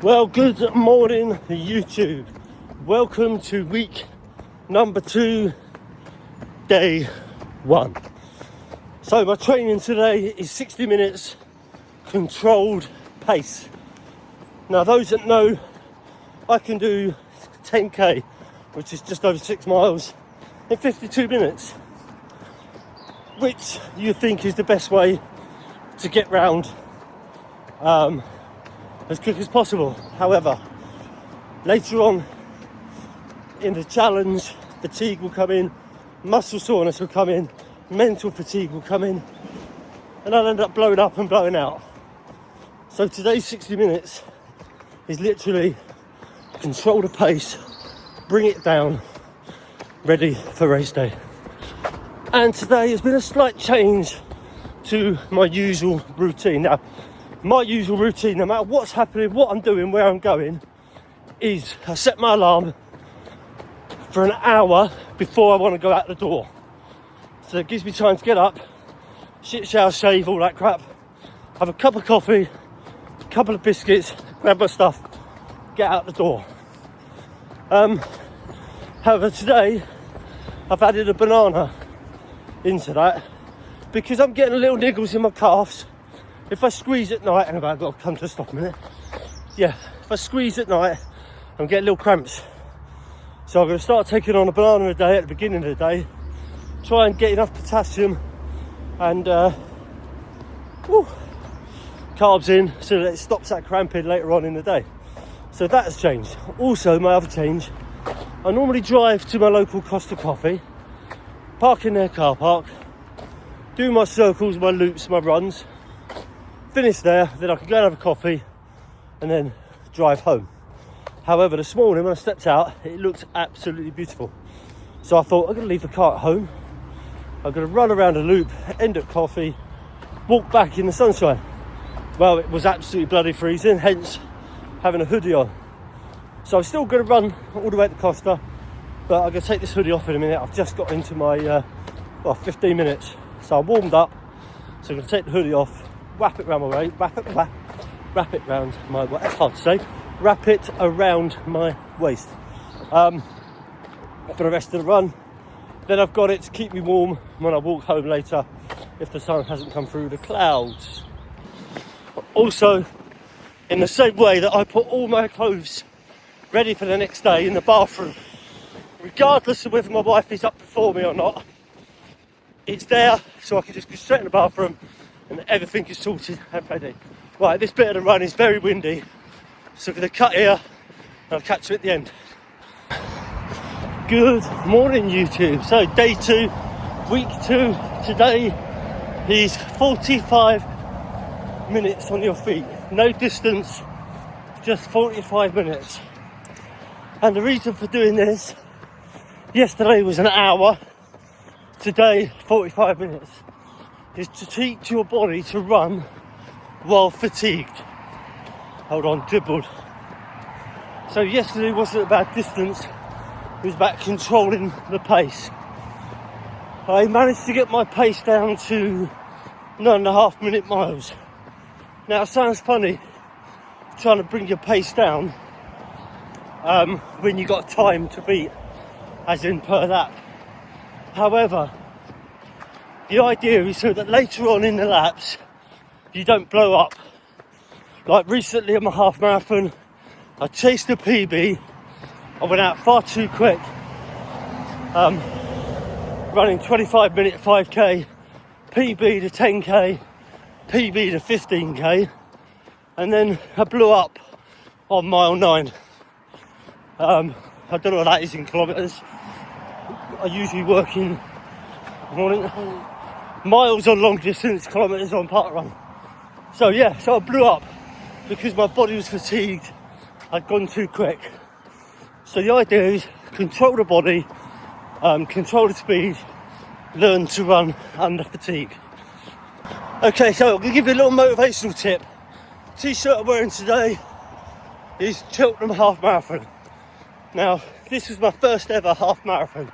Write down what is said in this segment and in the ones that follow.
Well, good morning, YouTube. Welcome to week number 2, day 1. So my training today is 60 minutes controlled pace. Now those that know, I can do 10k, which is just over 6 miles, in 52 minutes, which you think is the best way to get round as quick as possible. However, later on in the challenge, fatigue will come in, muscle soreness will come in, mental fatigue will come in, and I'll end up blowing up and blowing out. So today's 60 minutes is literally control the pace, bring it down, ready for race day. And today has been a slight change to my usual routine. Now, my usual routine, no matter what's happening, what I'm doing, where I'm going, is I set my alarm for an hour before I want to go out the door. So it gives me time to get up, shit, shower, shave, all that crap, have a cup of coffee, a couple of biscuits, grab my stuff, get out the door. However, today I've added a banana into that because I'm getting little niggles in my calves. If I squeeze at night, and I've got to come to a stop a minute. Yeah, if I squeeze at night, I'm getting little cramps. So I'm going to start taking on a banana a day at the beginning of the day, try and get enough potassium and carbs in so that it stops that cramping later on in the day. So that has changed. Also, my other change, I normally drive to my local Costa Coffee, park in their car park, do my circles, my loops, my runs, finish there, then I can go and have a coffee and then drive home. However, this morning when I stepped out, it looked absolutely beautiful. So I thought, I'm going to leave the car at home, I'm going to run around a loop, end at coffee, walk back in the sunshine. Well, it was absolutely bloody freezing, hence having a hoodie on. So I'm still going to run all the way to Costa, but I'm going to take this hoodie off in a minute. I've just got into my 15 minutes. So I'm warmed up, so I'm going to take the hoodie off, wrap it around my waist, wrap it around my waist, that's hard to say, wrap it around my waist for the rest of the run. Then I've got it to keep me warm when I walk home later if the sun hasn't come through the clouds. Also, in the same way that I put all my clothes ready for the next day in the bathroom, regardless of whether my wife is up before me or not, it's there so I can just go straight in the bathroom and everything is sorted and ready. Right, this bit of the run is very windy, so I'm going to cut here and I'll catch you at the end. Good morning, YouTube. So day 2, week 2, today is 45 minutes on your feet. No distance, just 45 minutes. And the reason for doing this, yesterday was an hour, today 45 minutes, is to teach your body to run while fatigued. Hold on, dribbled. So yesterday wasn't about distance, it was about controlling the pace. I managed to get my pace down to 9.5 minute miles. Now it sounds funny trying to bring your pace down when you got time to beat, as in per lap. However, the idea is so that later on in the laps you don't blow up. Like recently on my half marathon, I chased a PB, I went out far too quick, running 25 minute 5k, PB to 10k, PB to 15k, and then I blew up on mile 9. I don't know what that is in kilometres. I usually work in miles on long distance, kilometres on park run. So yeah, so I blew up because my body was fatigued. I'd gone too quick. So the idea is control the body, control the speed, learn to run under fatigue. Okay, so I'm going to give you a little motivational tip. T-shirt I'm wearing today is Cheltenham Half Marathon. Now, this was my first ever half marathon.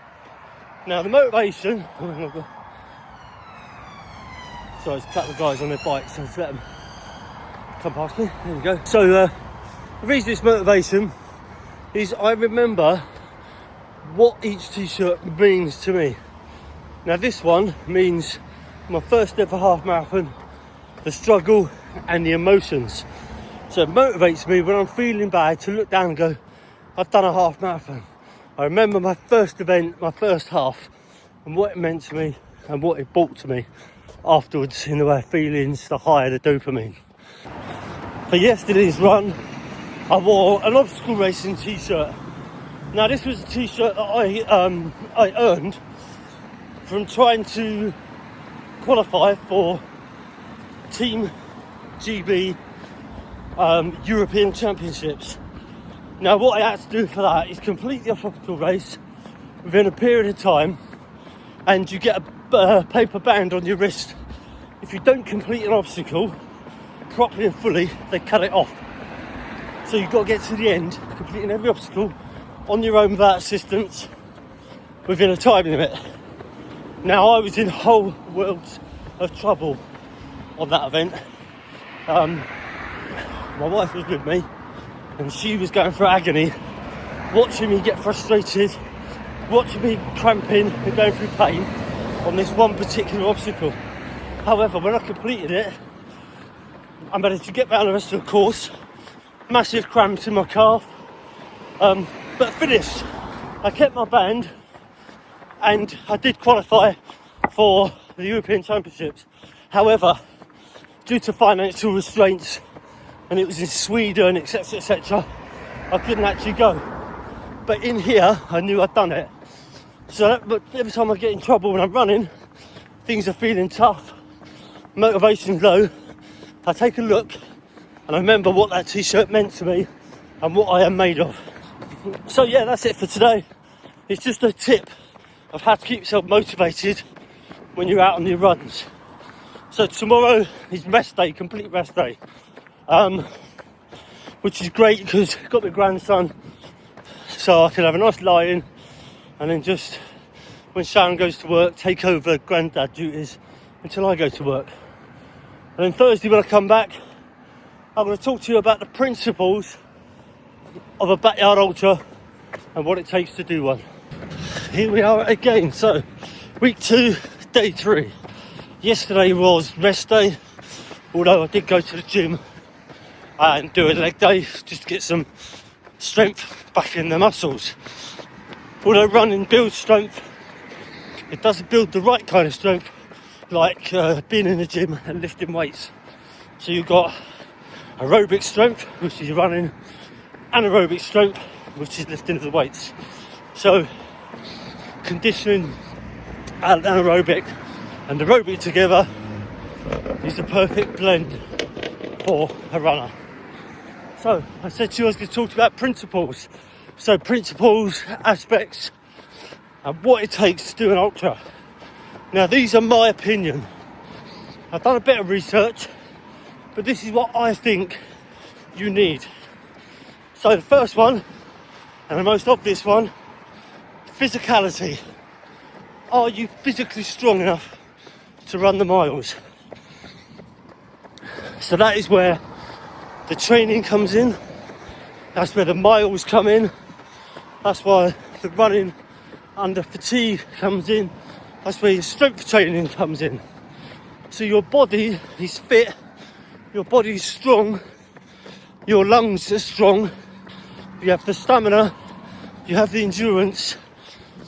Now, the motivation... Sorry, there's a couple of guys on their bikes, so let's let them come past me. There we go. So, The reason it's motivation is I remember what each t-shirt means to me. Now this one means my first ever half marathon, the struggle and the emotions. So it motivates me when I'm feeling bad to look down and go, I've done a half marathon. I remember my first event, my first half, and what it meant to me and what it brought to me afterwards in the way of feelings, the high, the dopamine. For yesterday's run, I wore an obstacle racing t-shirt. Now this was a t-shirt that I earned from trying to qualify for Team GB European Championships. Now what I had to do for that is complete the obstacle race within a period of time, and you get a paper band on your wrist. If you don't complete an obstacle properly and fully, they cut it off. So you've got to get to the end, completing every obstacle on your own without assistance, within a time limit. Now I was in whole worlds of trouble on that event. My wife was with me and she was going through agony, watching me get frustrated, watching me cramping and going through pain on this one particular obstacle. However, when I completed it, I managed to get round the rest of the course. Massive cramps in my calf, but finished. I kept my band and I did qualify for the European Championships. However, due to financial restraints, and it was in Sweden, etc, etc, I couldn't actually go. But in here, I knew I'd done it. So but every time I get in trouble when I'm running, things are feeling tough, motivation's low, I take a look and I remember what that t-shirt meant to me and what I am made of. So yeah, that's it for today. It's just a tip of how to keep yourself motivated when you're out on your runs. So tomorrow is rest day, complete rest day, which is great because I've got my grandson, so I can have a nice lie-in and then just, when Sharon goes to work, take over granddad duties until I go to work. And then Thursday when I come back, I'm going to talk to you about the principles of a backyard ultra and what it takes to do one. Here we are again. So, week 2, day 3. Yesterday was rest day, although I did go to the gym and do a leg day just to get some strength back in the muscles. Although running builds strength, it doesn't build the right kind of strength like being in the gym and lifting weights. So you've got aerobic strength, which is running, anaerobic strength, which is lifting of the weights. So conditioning and anaerobic and aerobic together is the perfect blend for a runner. So I said to you I was going to talk about principles. So principles, aspects, and what it takes to do an ultra. Now these are my opinion. I've done a bit of research, but this is what I think you need. So the first one, and the most obvious one, physicality. Are you physically strong enough to run the miles? So that is where the training comes in. That's where the miles come in. That's why the running under fatigue comes in. That's where your strength training comes in. So your body is fit, your body is strong, your lungs are strong, you have the stamina, you have the endurance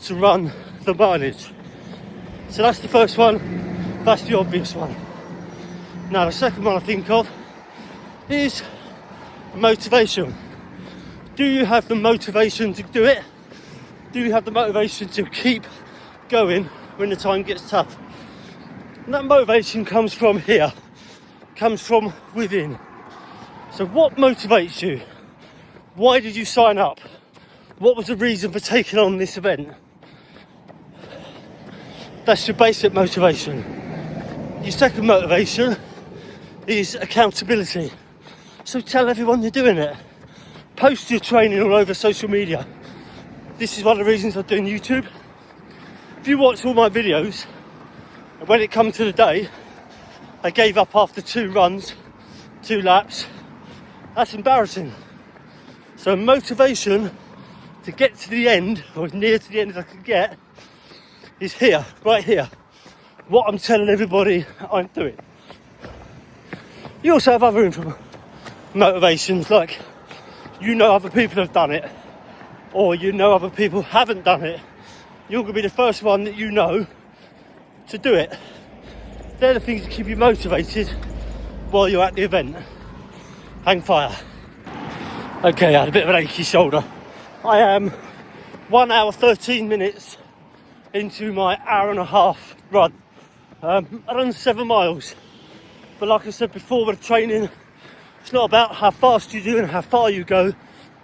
to run the mileage. So that's the first one, that's the obvious one. Now the second one I think of is motivation. Do you have the motivation to do it? Do you have the motivation to keep going when the time gets tough? And that motivation comes from here, comes from within. So what motivates you? Why did you sign up? What was the reason for taking on this event? That's your basic motivation. Your second motivation is accountability. So tell everyone you're doing it. Post your training all over social media. This is one of the reasons I'm doing YouTube. If you watch all my videos, and when it comes to the day, I gave up after 2 runs, 2 laps. That's embarrassing. So motivation to get to the end, or as near to the end as I can get, is here, right here. What I'm telling everybody I'm doing. You also have other motivations, like you know other people have done it, or you know other people haven't done it. You're going to be the first one that you know to do it. They're the things that keep you motivated while you're at the event. Hang fire. Okay, I had a bit of an achy shoulder. I am 1 hour 13 minutes into my hour and a half run. I run 7 miles, but like I said before with training, it's not about how fast you do and how far you go,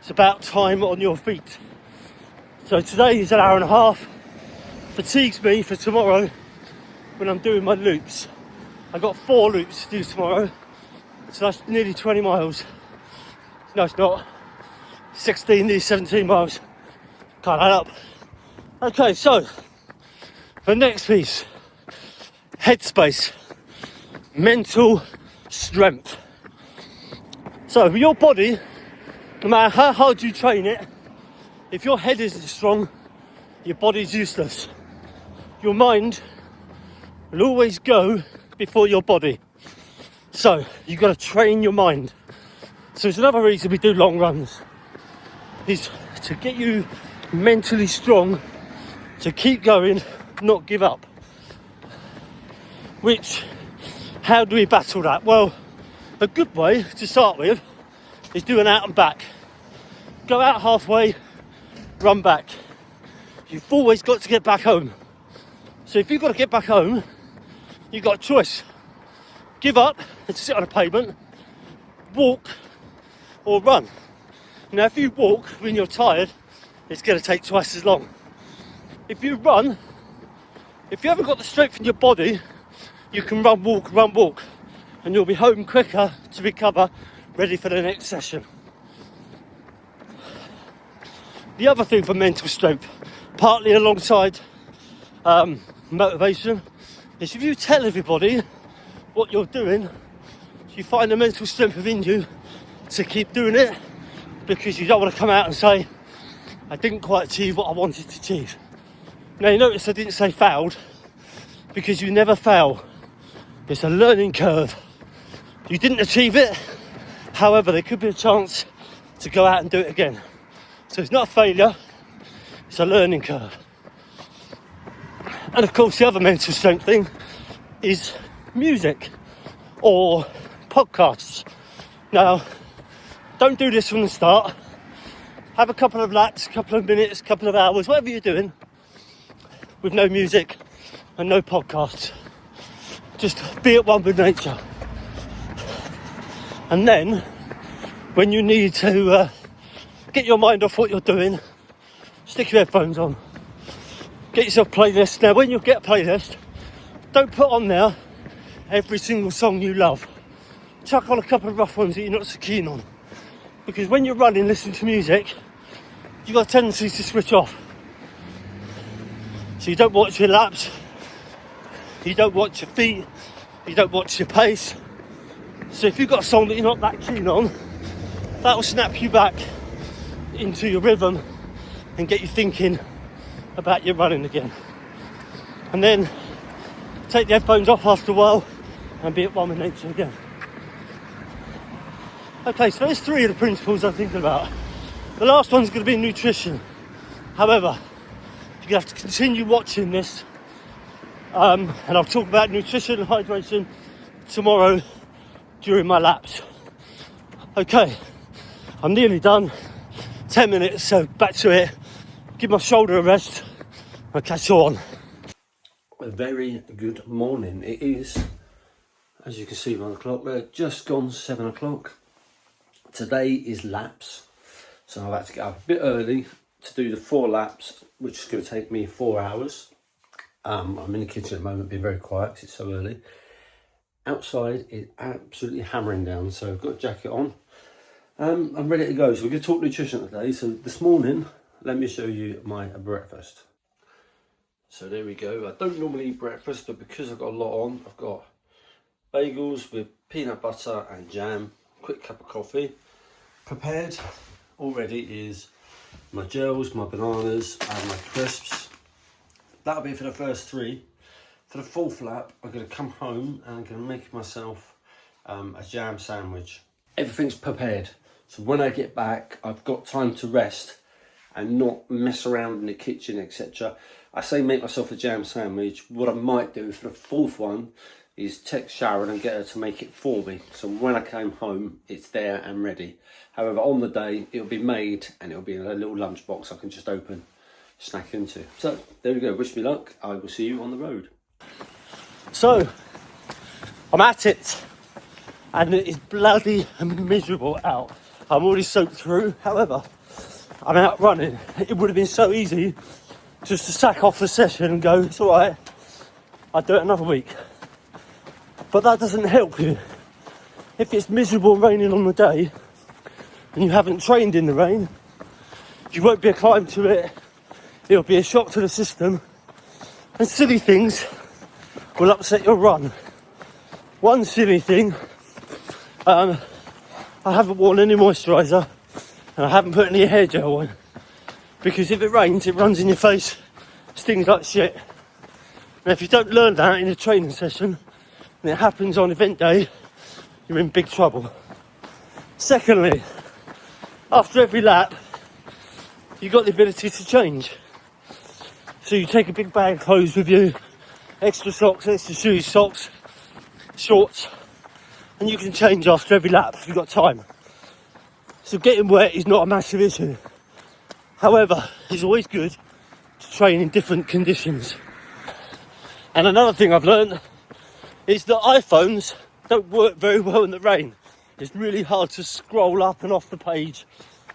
it's about time on your feet. So today is an hour and a half, fatigues me for tomorrow when I'm doing my loops. I've got 4 loops to do tomorrow, so that's nearly 20 miles. No, it's not. 16, these 17 miles. Can't add up. Okay, so the next piece, headspace, mental strength. So your body, no matter how hard you train it, if your head isn't strong, your body's useless. Your mind will always go before your body. So you've got to train your mind. So it's another reason we do long runs, is to get you mentally strong, to keep going, not give up. Which, how do we battle that? Well, a good way to start with is do an out and back. Go out halfway, run back. You've always got to get back home. So if you've got to get back home, you've got a choice. Give up and sit on a pavement, walk or run. Now if you walk when you're tired, it's going to take twice as long. If you run, if you haven't got the strength in your body, you can run, walk, and you'll be home quicker to recover, ready for the next session. The other thing for mental strength, partly alongside motivation, is if you tell everybody what you're doing, you find the mental strength within you to keep doing it, because you don't want to come out and say, I didn't quite achieve what I wanted to achieve. Now you notice I didn't say failed, because you never fail. It's a learning curve. You didn't achieve it, however there could be a chance to go out and do it again. So it's not a failure, it's a learning curve. And of course the other mental strength thing is music or podcasts. Now, don't do this from the start. Have a couple of laps, couple of minutes, couple of hours, whatever you're doing, with no music and no podcasts. Just be at one with nature. And then, when you need to get your mind off what you're doing, stick your headphones on. Get yourself a playlist. Now, when you get a playlist, don't put on there every single song you love. Chuck on a couple of rough ones that you're not so keen on. Because when you're running, listening to music, you've got a tendency to switch off. So you don't watch your laps, you don't watch your feet, you don't watch your pace. So if you've got a song that you're not that keen on, that will snap you back into your rhythm and get you thinking about your running again. And then take the headphones off after a while and be at one with nature again. Okay, so there's 3 of the principles I'm thinking about. The last one's going to be nutrition. However, you're going to have to continue watching this, and I'll talk about nutrition and hydration tomorrow during my laps. Okay, I'm nearly done. 10 minutes, so back to it. Give my shoulder a rest. I'll catch you on. A very good morning. It is, as you can see by the clock there, just gone 7 o'clock. Today is laps, so I've had to get up a bit early to do the 4 laps, which is going to take me 4 hours. I'm in the kitchen at the moment, being very quiet because it's so early. Outside is absolutely hammering down, so I've got a jacket on. I'm ready to go. So we're going to talk nutrition today. So this morning, let me show you my breakfast. So there we go. I don't normally eat breakfast, but because I've got a lot on, I've got bagels with peanut butter and jam, quick cup of coffee, prepared already is my gels, my bananas and my crisps. That'll be for the first 3. For the 4th lap, I'm going to come home and I'm going to make myself a jam sandwich. Everything's prepared, so when I get back I've got time to rest and not mess around in the kitchen, etc. I say make myself a jam sandwich. What I might do for the 4th one is text Sharon and get her to make it for me, so when I came home it's there and ready. However, on the day it'll be made and it'll be in a little lunchbox I can just open, snack into. So there we go, wish me luck. I will see you on the road. So I'm at it and it is bloody miserable out. I'm already soaked through. However, I'm out running. It would have been so easy just to sack off the session and go, it's all right, I'll do it another week. But that doesn't help you. If it's miserable and raining on the day and you haven't trained in the rain, you won't be acclimated to it. It'll be a shock to the system, and silly things will upset your run. One silly thing, I haven't worn any moisturiser and I haven't put any hair gel on, because if it rains it runs in your face, stings like shit. And if you don't learn that in a training session and it happens on event day, you're in big trouble. Secondly, after every lap you've got the ability to change. So you take a big bag of clothes with you, extra socks, extra shoes, socks, shorts, and you can change after every lap if you've got time. So getting wet is not a massive issue. However, it's always good to train in different conditions. And another thing I've learned is that iPhones don't work very well in the rain. It's really hard to scroll up and off the page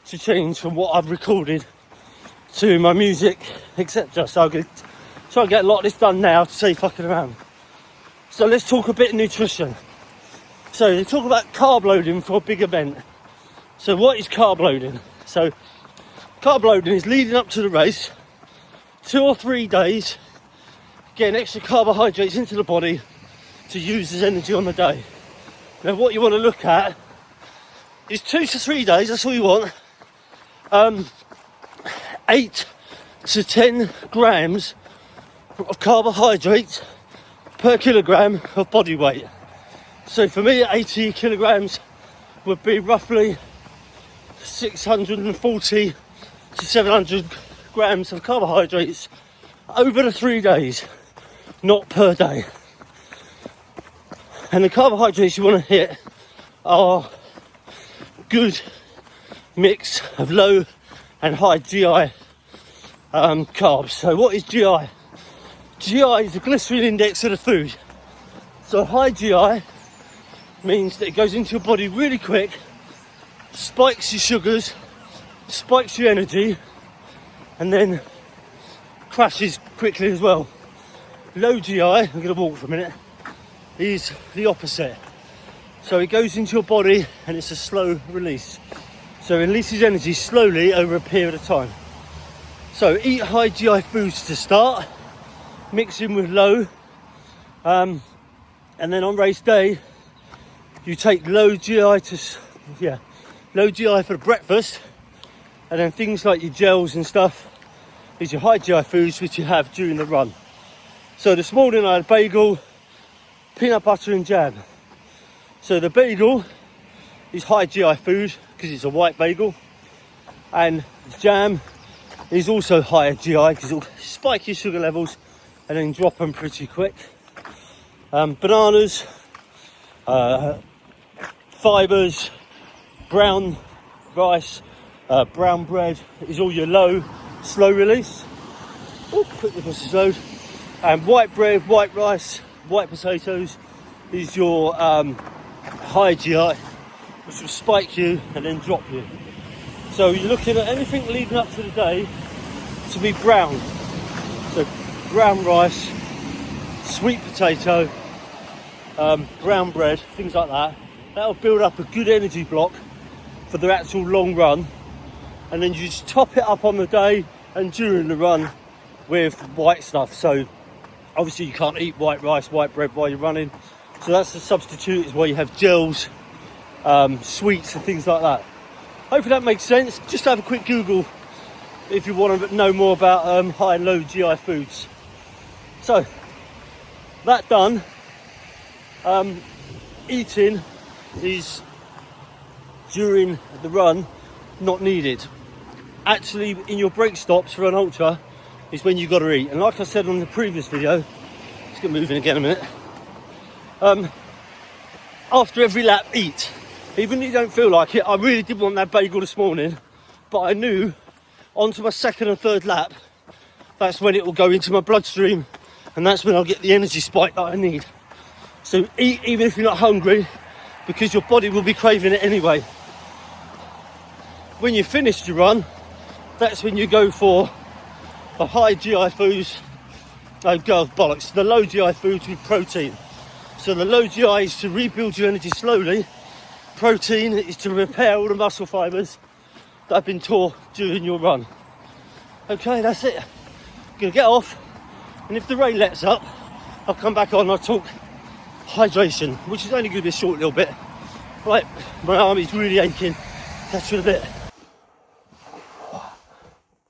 to change from what I've recorded to my music, etc. So I'm going to try and get a lot of this done now to save fucking around. So let's talk a bit of nutrition. So they talk about carb loading for a big event. So what is carb loading? So carb loading is leading up to the race, 2 or 3 days, getting extra carbohydrates into the body to use as energy on the day. Now what you want to look at is 2 to 3 days, that's all you want. 8 to 10 grams of carbohydrates per kilogram of body weight. So for me, 80 kilograms would be roughly 640 to 700 grams of carbohydrates over the 3 days, not per day. And the carbohydrates you want to hit are good mix of low and high GI carbs. So what is GI? GI is the glycemic index of the food. So high GI means that it goes into your body really quick, spikes your sugars, spikes your energy, and then crashes quickly as well. Low GI, I'm going to walk for a minute, is the opposite. So it goes into your body and it's a slow release. So it releases energy slowly over a period of time. So eat high GI foods to start, mix in with low, and then on race day you take low GI low GI for the breakfast, and then things like your gels and stuff is your high GI foods which you have during the run. So this morning I had bagel, peanut butter and jam. So the bagel is high GI food because it's a white bagel, and the jam is also higher GI because it'll spike your sugar levels and then drop them pretty quick. Bananas, fibres, brown rice, brown bread is all your low, slow release. Oh, quickly push this load. And white bread, white rice, white potatoes is your high GI, which will spike you and then drop you. So you're looking at anything leading up to the day to be brown. So brown rice, sweet potato, brown bread, things like that. That'll build up a good energy block for the actual long run, and then you just top it up on the day and during the run with white stuff. So obviously you can't eat white rice, white bread while you're running, so that's the substitute, is where you have gels, sweets and things like that. Hopefully that makes sense. Just have a quick Google if you want to know more about high and low GI foods. So, that done. Eating is, during the run, not needed. Actually, in your break stops for an ultra is when you got to eat. And like I said on the previous video, let's get moving again a minute. After every lap, eat. Even if you don't feel like it. I really did want that bagel this morning, but I knew onto my second and third lap, that's when it will go into my bloodstream, and that's when I'll get the energy spike that I need. So eat even if you're not hungry, because your body will be craving it anyway. When you finished your run, that's when you go for the high GI foods. Oh God, bollocks. The low GI foods with protein. So the low GI is to rebuild your energy slowly. Protein is to repair all the muscle fibres that have been torn during your run. Okay, that's it. I'm gonna get off, and if the rain lets up, I'll come back on and I'll talk hydration, which is only gonna be a short little bit. Right, my arm is really aching. Catch you in a bit.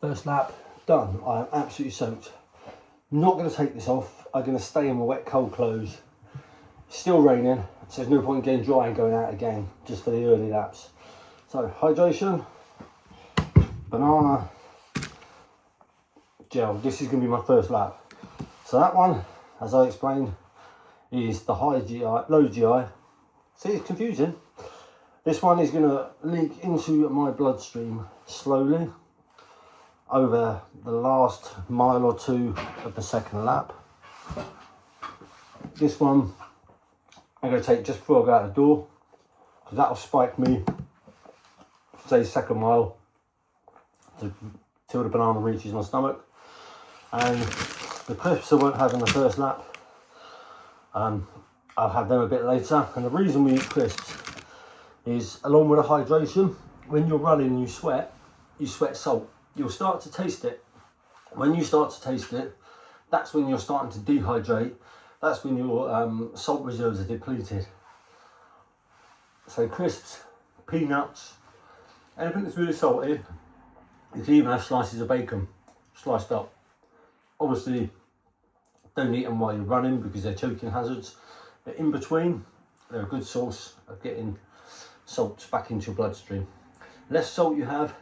First lap done. I am absolutely soaked. Not going to take this off. I'm going to stay in my wet, cold clothes. Still raining, so there's no point in getting dry and going out again just for the early laps. So hydration, banana, gel. This is going to be my first lap. So that one, as I explained, is the high GI, low GI. See, it's confusing. This one is going to leak into my bloodstream slowly over the last mile or two of the second lap. This one I'm going to take just before I go out the door, because that'll spike me, say, second mile till the banana reaches my stomach. And the crisps I won't have in the first lap, I'll have them a bit later. And the reason we eat crisps is, along with the hydration, when you're running and you sweat salt. You'll start to taste it. When you start to taste it, that's when you're starting to dehydrate. That's when your salt reserves are depleted. So crisps, peanuts, anything that's really salty. You can even have slices of bacon sliced up. Obviously, don't eat them while you're running because they're choking hazards. But in between, they're a good source of getting salts back into your bloodstream. Less salt you have,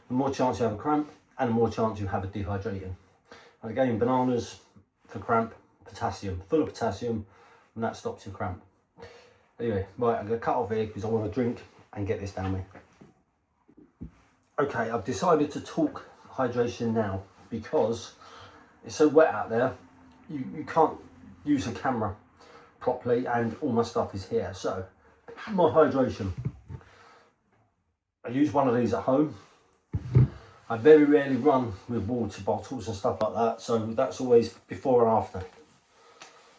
the more chance you have a cramp, and the more chance you have a dehydrating. And again, bananas for cramp, potassium, full of potassium, and that stops your cramp. Anyway, right, I'm going to cut off here because I want to drink and get this down me. Okay, I've decided to talk hydration now because it's so wet out there, you can't use a camera properly, and all my stuff is here. So, my hydration. I use one of these at home. I very rarely run with water bottles and stuff like that, so that's always before and after.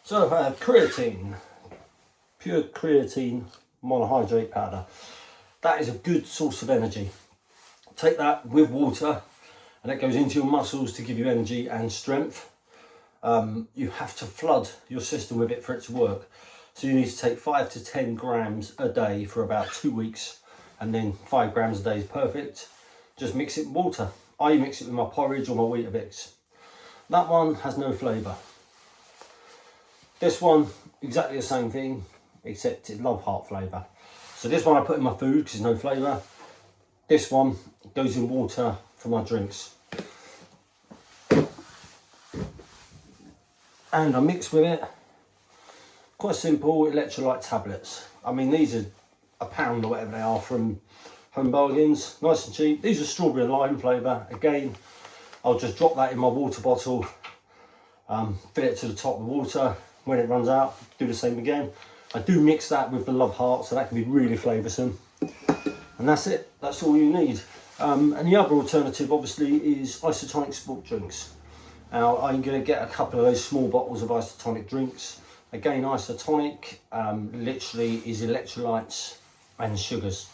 So I have creatine, pure creatine monohydrate powder. That is a good source of energy. Take that with water and it goes into your muscles to give you energy and strength. You have to flood your system with it for it to work. So you need to take 5 to 10 grams a day for about 2 weeks, and then 5 grams a day is perfect. Just mix it with water. I mix it with my porridge or my Weetabix. That one has no flavour. This one, exactly the same thing, except it's love heart flavour. So this one I put in my food because there's no flavour. This one goes in water for my drinks. And I mix with it, quite simple, electrolyte tablets. I mean, these are £1 or whatever they are from Home Bargains, nice and cheap. These are strawberry and lime flavour. Again, I'll just drop that in my water bottle, fill it to the top of the water. When it runs out, do the same again. I do mix that with the Love Heart, so that can be really flavoursome. And that's it, that's all you need. And the other alternative, obviously, is isotonic sport drinks. Now, I'm going to get a couple of those small bottles of isotonic drinks. Again, isotonic literally is electrolytes and sugars.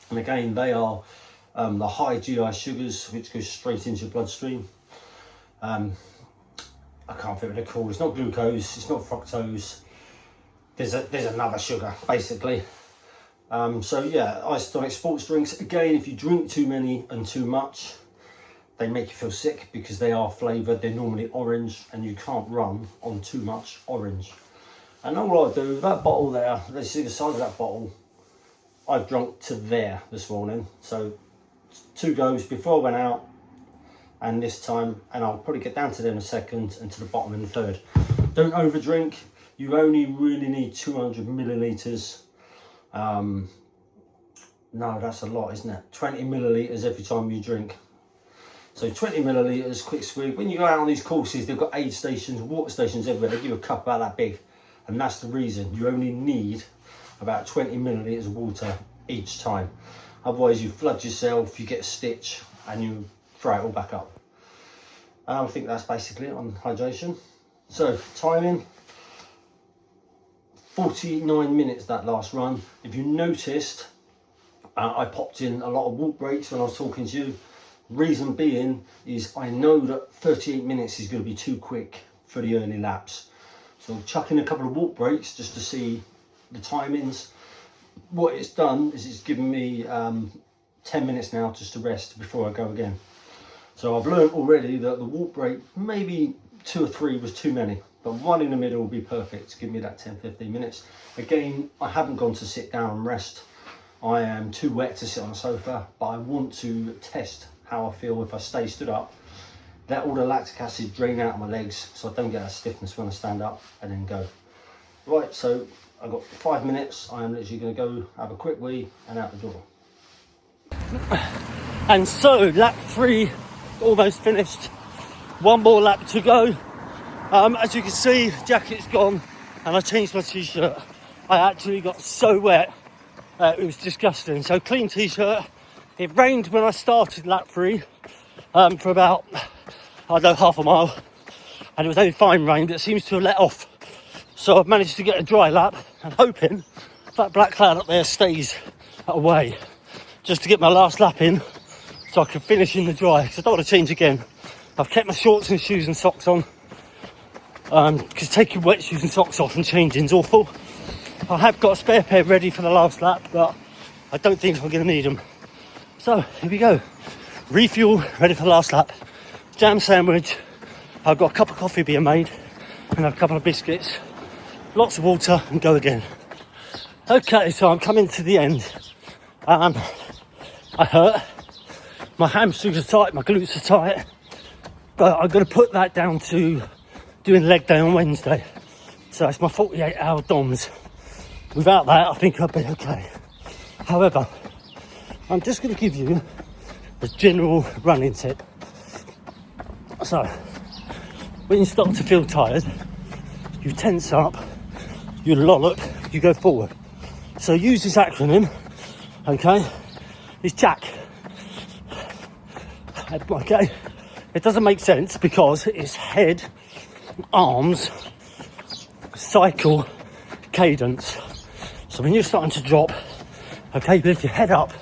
And again, they are the high GI sugars, which goes straight into your bloodstream. I can't think what they're called. It's not glucose, it's not fructose. There's another sugar, basically. So yeah, isotonic sports drinks. Again, if you drink too many and too much, they make you feel sick because they are flavoured. They're normally orange, and you can't run on too much orange. And all I do, that bottle there, let's see the size of that bottle, I've drunk to there this morning. So 2 goes before I went out, and this time, and I'll probably get down to there in a second, and to the bottom in the third. Don't overdrink. You only really need 200 millilitres. No, that's a lot, isn't it? 20 millilitres every time you drink. So 20 millilitres, quick swig. When you go out on these courses, they've got aid stations, water stations everywhere. They give you a cup about that big. And that's the reason. You only need about 20 millilitres of water each time. Otherwise, you flood yourself, you get a stitch, and you throw it all back up. I think that's basically it on hydration. So, timing. 49 minutes that last run. If you noticed, I popped in a lot of walk breaks when I was talking to you. Reason being is I know that 38 minutes is going to be too quick for the early laps. So I'm chucking a couple of walk breaks just to see the timings. What it's done is it's given me 10 minutes now just to rest before I go again. So I've learned already that the walk break, maybe 2 or 3 was too many, but 1 in the middle will be perfect to give me that 10-15 minutes. Again, I haven't gone to sit down and rest. I am too wet to sit on the sofa, but I want to test how I feel if I stay stood up. Let all the lactic acid drain out of my legs so I don't get that stiffness when I stand up, and then go. Right, so I've got 5 minutes. I am literally going to go have a quick wee and out the door. And so lap 3 almost finished. 1 more lap to go. As you can see, jacket's gone, and I changed my t-shirt. I actually got so wet, it was disgusting. So clean t-shirt. It rained when I started lap 3 for about, I don't know, half a mile, and it was only fine rain, but it seems to have let off. So I've managed to get a dry lap, and hoping that black cloud up there stays away, just to get my last lap in, so I can finish in the dry, because I don't want to change again. I've kept my shorts and shoes and socks on, because taking wet shoes and socks off and changing is awful. I have got a spare pair ready for the last lap, but I don't think I'm going to need them. So here we go. Refuel, ready for the last lap. Jam sandwich. I've got a cup of coffee being made, and a couple of biscuits. Lots of water, and go again. Okay, so I'm coming to the end. I hurt. My hamstrings are tight, my glutes are tight. But I'm going to put that down to doing leg day on Wednesday. So it's my 48-hour DOMS. Without that, I think I'll be okay. However, I'm just going to give you a general running tip. So, when you start to feel tired, you tense up, you lollop, you go forward. So use this acronym, okay? It's JACK. Okay? It doesn't make sense because it's head, arms, cycle, cadence. So when you're starting to drop, okay, lift your head up.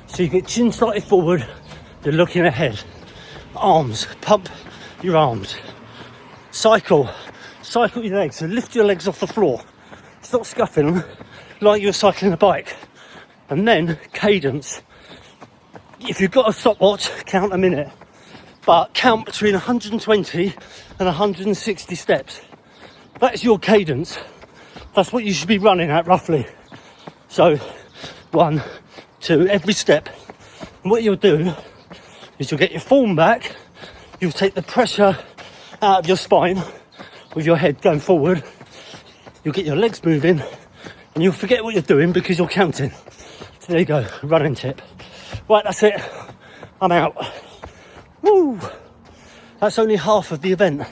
So you get chin slightly forward, you're looking ahead. Arms, pump your arms. Cycle your legs, so lift your legs off the floor. Stop scuffing them like you're cycling a bike. And then cadence. If you've got a stopwatch, count a minute. But count between 120 and 160 steps. That's your cadence. That's what you should be running at roughly. So 1, 2, every step. And what you'll do is you'll get your form back, you'll take the pressure out of your spine with your head going forward, you'll get your legs moving, and you'll forget what you're doing because you're counting. So there you go, running tip. Right, that's it. I'm out. Woo! That's only half of the event.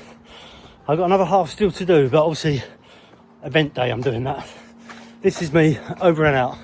I've got another half still to do, but obviously event day I'm doing that. This is me, over and out.